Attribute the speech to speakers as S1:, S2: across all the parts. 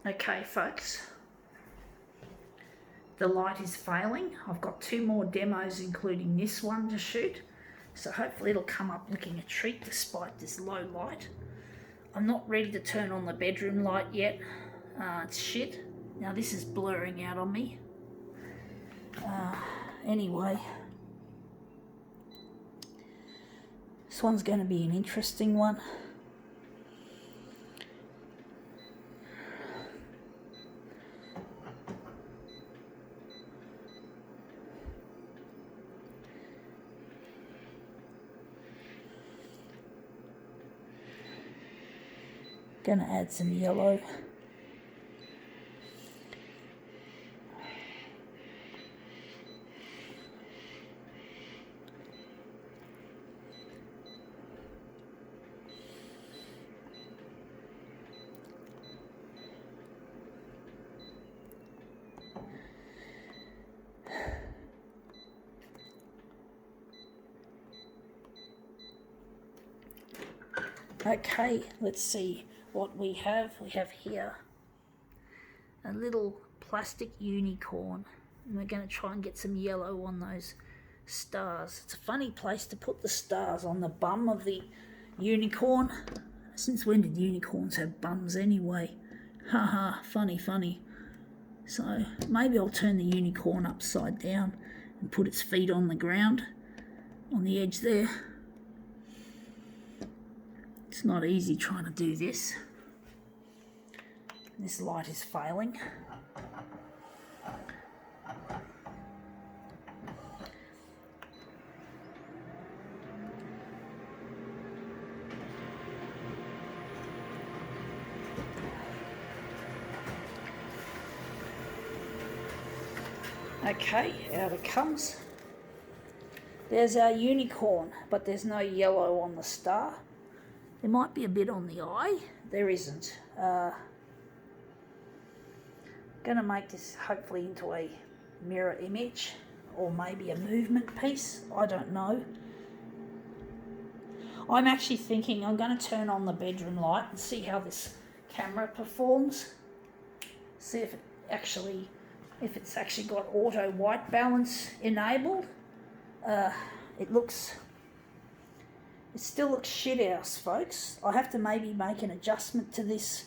S1: Okay, folks, the light is failing. I've got 2 more demos, including this one to shoot. So hopefully it'll come up looking a treat despite this low light. I'm not ready to turn on the bedroom light yet. It's shit. Now this is blurring out on me. Anyway, this one's going to be an interesting one. Gonna add some yellow. Okay, let's see what we have. We have here a little plastic unicorn, and we're going to try and get some yellow on those stars. It's a funny place to put the stars, on the bum of the unicorn. Since when did unicorns have bums anyway? Haha, funny. So maybe I'll turn the unicorn upside down and put its feet on the ground on the edge there. It's not easy trying to do this. This light is failing. Okay, out it comes. There's our unicorn, but there's no yellow on the star. There might be a bit on the eye. There isn't. Gonna make this hopefully into a mirror image, or maybe a movement piece. I don't know. I'm actually thinking I'm going to turn on the bedroom light and see how this camera performs. See if it's actually got auto white balance enabled. It still looks shit house, folks. I have to maybe make an adjustment to this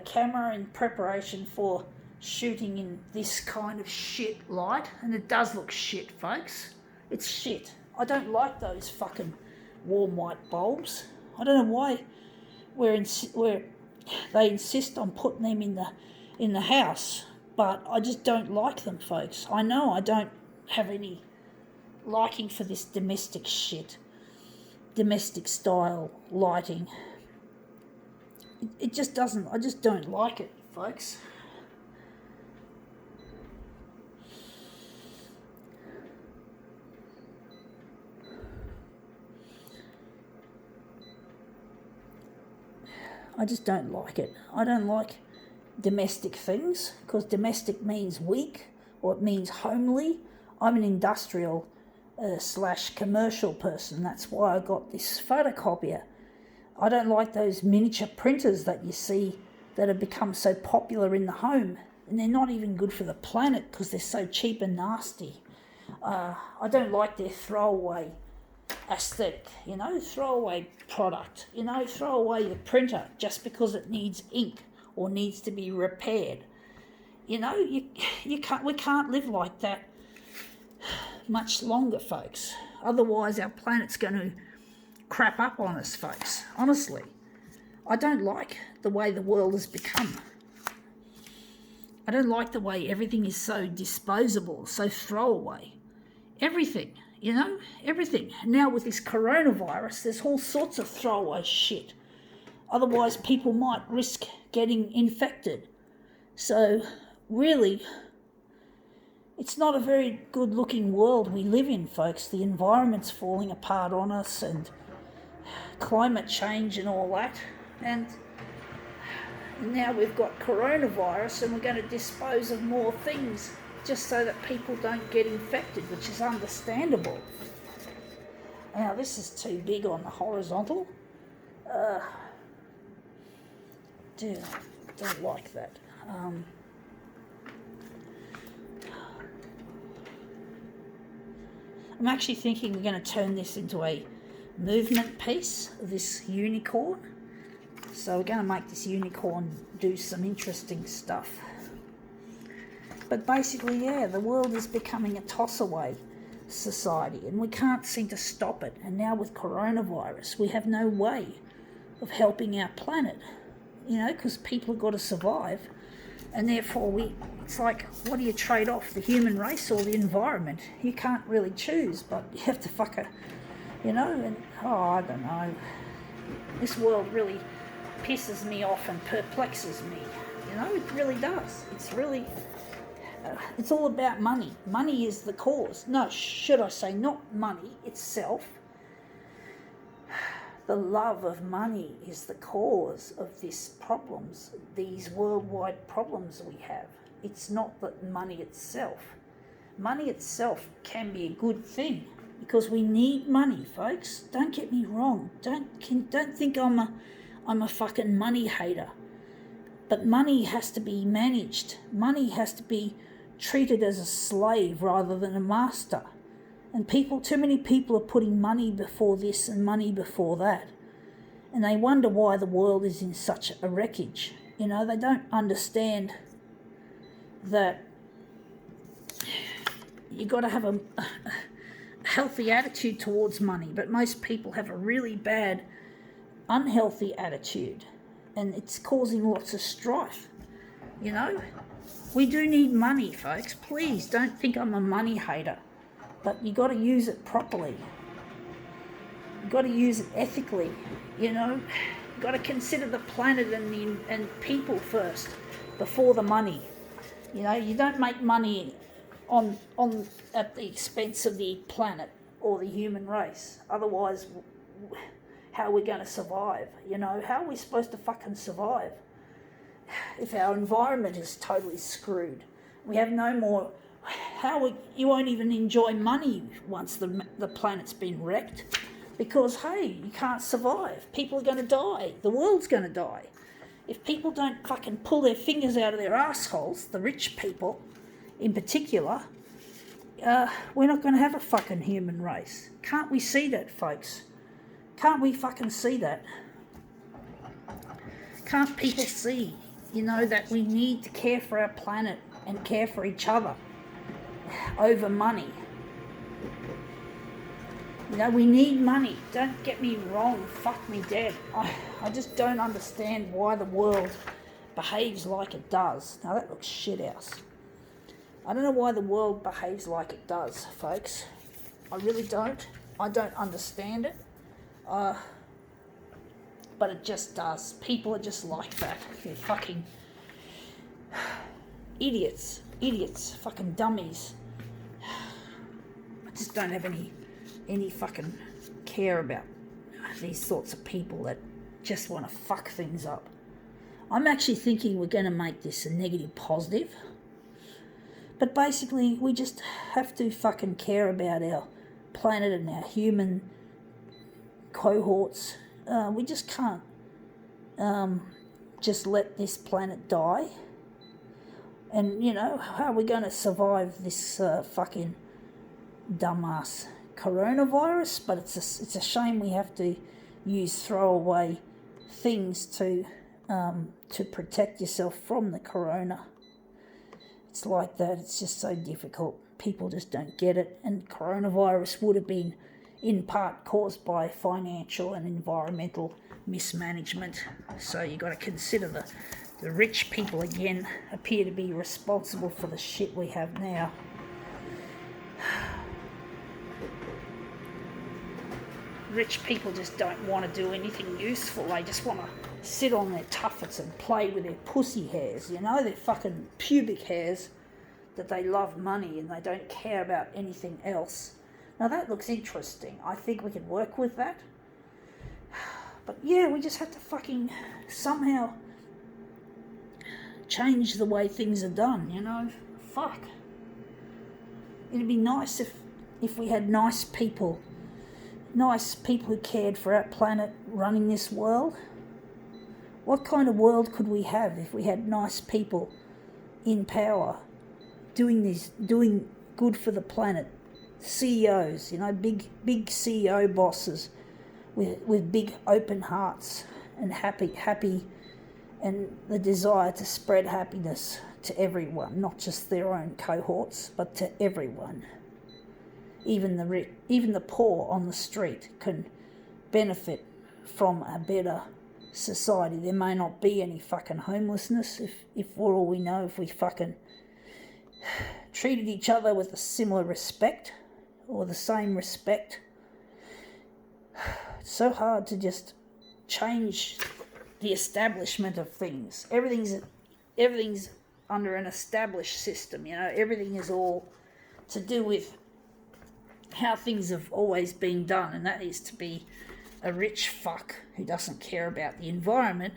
S1: camera in preparation for shooting in this kind of shit light. And it does look shit, folks. It's shit. I don't like those fucking warm white bulbs. I don't know why where they insist on putting them in the house, but I just don't like them, folks. I know I don't have any liking for this domestic shit. Domestic style lighting. It just doesn't, I just don't like it, folks. I just don't like it. I don't like domestic things, because domestic means weak, or it means homely. I'm an industrial / commercial person. That's why I got this photocopier. I don't like those miniature printers that you see that have become so popular in the home, and they're not even good for the planet because they're so cheap and nasty. I don't like their throwaway aesthetic, throwaway product, throw away the printer just because it needs ink or needs to be repaired. We can't live like that much longer, folks. Otherwise our planet's going to crap up on us, folks. Honestly, I don't like the way the world has become. I don't like the way everything is so disposable, so throwaway. Everything, everything. Now with this coronavirus, there's all sorts of throwaway shit. Otherwise people might risk getting infected. So really, it's not a very good looking world we live in, folks. The environment's falling apart on us, and climate change and all that. And now we've got coronavirus, and we're going to dispose of more things just so that people don't get infected, which is understandable. Now this is too big on the horizontal. don't like that. I'm actually thinking we're going to turn this into a movement piece, this unicorn. So we're going to make this unicorn do some interesting stuff. But basically, yeah, the world is becoming a toss-away society, and we can't seem to stop it. And now with coronavirus, we have no way of helping our planet, because people have got to survive. And therefore, it's like, what do you trade off, the human race or the environment? You can't really choose, but you have to and, I don't know. This world really pisses me off and perplexes me. It really does. It's really, it's all about money. Money is the cause. No, should I say not money itself. The love of money is the cause of these problems, these worldwide problems we have. It's not that money itself. Money itself can be a good thing because we need money, folks. Don't get me wrong. Don't think I'm a fucking money hater. But money has to be managed. Money has to be treated as a slave rather than a master. And too many people are putting money before this and money before that. And they wonder why the world is in such a wreckage. They don't understand that you've got to have a healthy attitude towards money. But most people have a really bad, unhealthy attitude. And it's causing lots of strife. We do need money, folks. Please don't think I'm a money hater. But you got to use it properly. You got to use it ethically. You got to consider the planet and people first before the money. You don't make money at the expense of the planet or the human race. Otherwise, how are we going to survive? How are we supposed to fucking survive if our environment is totally screwed? We have no more. You won't even enjoy money once the planet's been wrecked, because hey, you can't survive. People are going to die. The world's going to die. If people don't fucking pull their fingers out of their assholes, the rich people in particular, we're not going to have a fucking human race. Can't we see that, folks? Can't we fucking see that? Can't people see, that we need to care for our planet and care for each other over money? We need money. Don't get me wrong. Fuck me dead. I just don't understand why the world behaves like it does. Now that looks shit house. I don't know why the world behaves like it does, folks. I really don't. I don't understand it. But it just does. People are just like that. They're fucking idiots. Fucking dummies. I just don't have any fucking care about these sorts of people that just want to fuck things up. I'm actually thinking we're going to make this a negative positive. But basically, we just have to fucking care about our planet and our human cohorts. We just can't just let this planet die. And, how are we going to survive this fucking dumbass coronavirus? But it's a shame we have to use throwaway things to protect yourself from the corona. It's like that. It's just so difficult. People just don't get it. And coronavirus would have been in part caused by financial and environmental mismanagement. So you got to consider the rich people again appear to be responsible for the shit we have now. Rich people just don't want to do anything useful. They just want to sit on their tuffets and play with their pussy hairs, their fucking pubic hairs, that they love money and they don't care about anything else. Now that looks interesting. I think we can work with that. But yeah, we just have to fucking somehow change the way things are done, Fuck. It'd be nice if we had nice people who cared for our planet running this world. What kind of world could we have if we had nice people in power doing good for the planet? CEOs, big CEO bosses with big open hearts and happy and the desire to spread happiness to everyone, not just their own cohorts, but to everyone. Even the poor on the street can benefit from a better society. There may not be any fucking homelessness if for all we know, if we fucking treated each other with a similar respect or the same respect. It's so hard to just change the establishment of things. Everything's under an established system, everything is all to do with how things have always been done, and that is to be a rich fuck who doesn't care about the environment,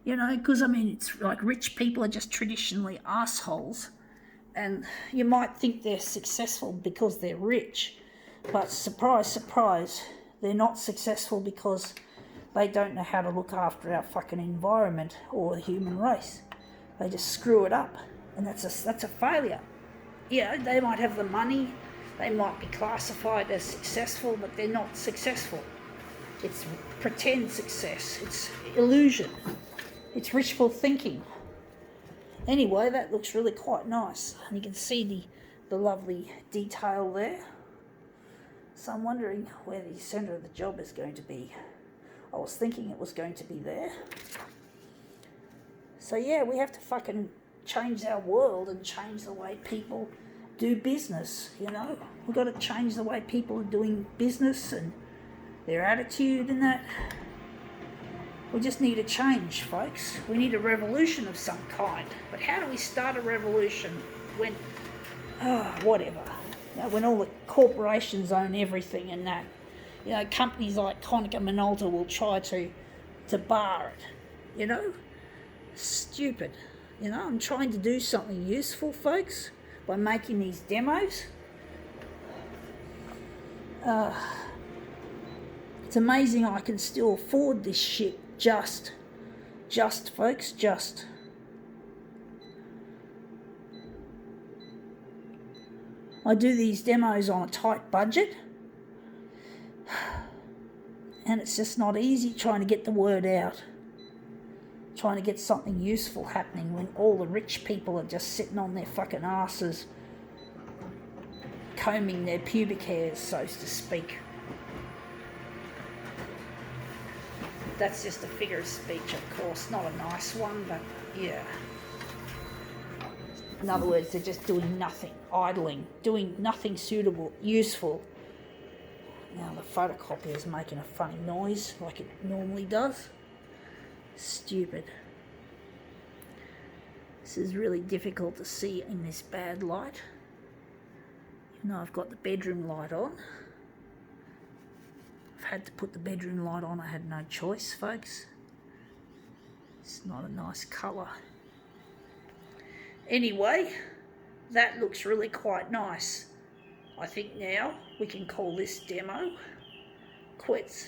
S1: because it's like rich people are just traditionally assholes, and you might think they're successful because they're rich, but surprise, surprise, they're not successful because they don't know how to look after our fucking environment or the human race. They just screw it up, and that's a failure. They might have the money, they might be classified as successful, but they're not successful. It's pretend success. It's illusion. It's wishful thinking. Anyway, that looks really quite nice. And you can see the lovely detail there. So I'm wondering where the centre of the job is going to be. I was thinking it was going to be there. So yeah, we have to fucking change our world and change the way people do business, We've got to change the way people are doing business and their attitude and that. We just need a change, folks. We need a revolution of some kind. But how do we start a revolution when, whatever, when all the corporations own everything and that? Companies like Konica Minolta will try to bar it, Stupid. I'm trying to do something useful, folks, by making these demos. It's amazing I can still afford this shit. Just, folks, just. I do these demos on a tight budget, and it's just not easy trying to get the word out, trying to get something useful happening when all the rich people are just sitting on their fucking asses, combing their pubic hairs, so to speak. That's just a figure of speech, of course, not a nice one, but yeah. In other words, they're just doing nothing, idling, doing nothing suitable, useful. Now the photocopier is making a funny noise like it normally does. Stupid. This is really difficult to see in this bad light. I've got the bedroom light on. I've had to put the bedroom light on. I had no choice, folks. It's not a nice colour. Anyway, that looks really quite nice. I think now we can call this demo quits.